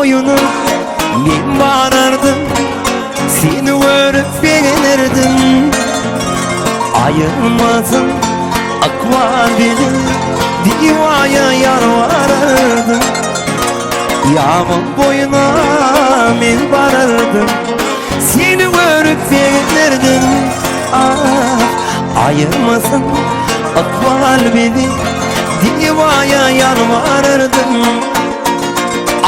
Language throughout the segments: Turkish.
boyunu men barardım, seni görüp beğenirdim. Ayırmazım akval beni, divaya yalvarırdım. Yağmur boyuna men barardım, seni görüp beğenirdim. Ayırmasın akval beni, divaya yalvarırdım.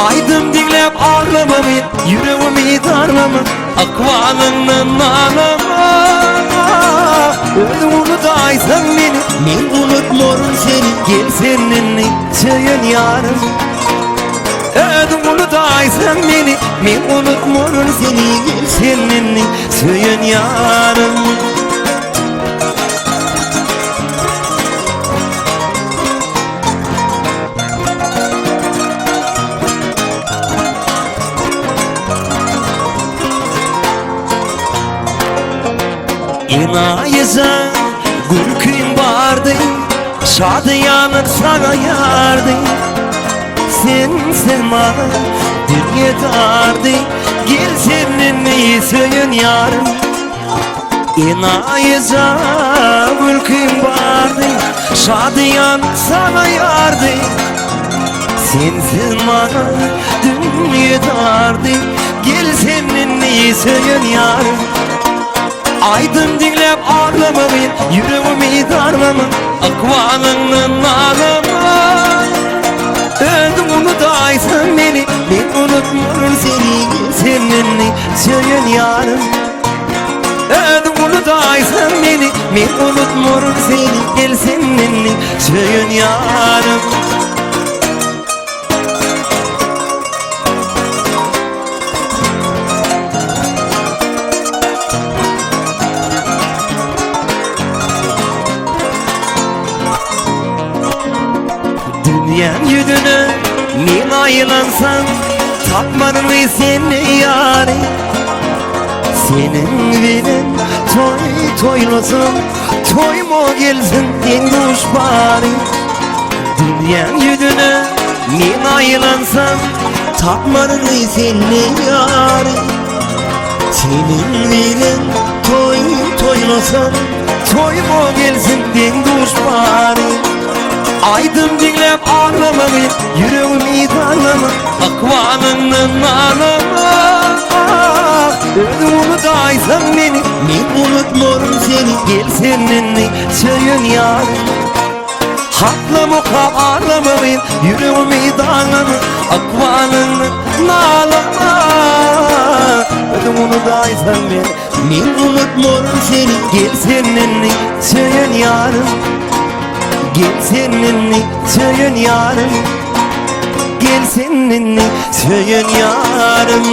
Aydım dinlep ağlamamı, yüreğimi darlamı, akvalının ağlama. Öldüm unutaysan beni, men unutmurum seni. Gel seninle çayın yarım. Öldüm unutaysan beni, men unutmurum seni. Gel seninle çayın yarım. İnayıza gülkün vardı, şadı yanık sana yardı. Sen bana dünya dardı, gel seninle söyün yarım. İnayıza gülkün vardı, şadı yanık sana yardı. Sen bana dünya dardı, gel seninle söyün yarım. Aydım dinlep ağlamamı, yüreğimi darlamı, akvalının ağlama. Öldüm unutaysan beni, men unutmurum seni. Seninle söyün yarım. Öldüm unutaysan beni, men unutmurum seni. Gel seninle söyün yarım. Dünyanın yüzüne men ayılansam, tapmadın mı seni yâri? Senin bilen toylasın, toyma gelsin denduş bari. Dünyanın yüzüne men ayılansam, tapmadın mı seni yâri? Senin bilen toylasın, toyma gelsin denduş bari. Aydım dinlep ağlamamı, yüreğimi darlama, akvalının ağlama. Öldüm unutaysan beni, men unutmurum seni. Gel seninle söyün yarım. Haklımı kap ağlamamı, yüreğimi darlama, akvalının ağlama. Öldüm unutaysan beni, men unutmurum seni. Gel seninle söyün yarım. Gel seninle söyün yarım. Gel seninle söyün yarım.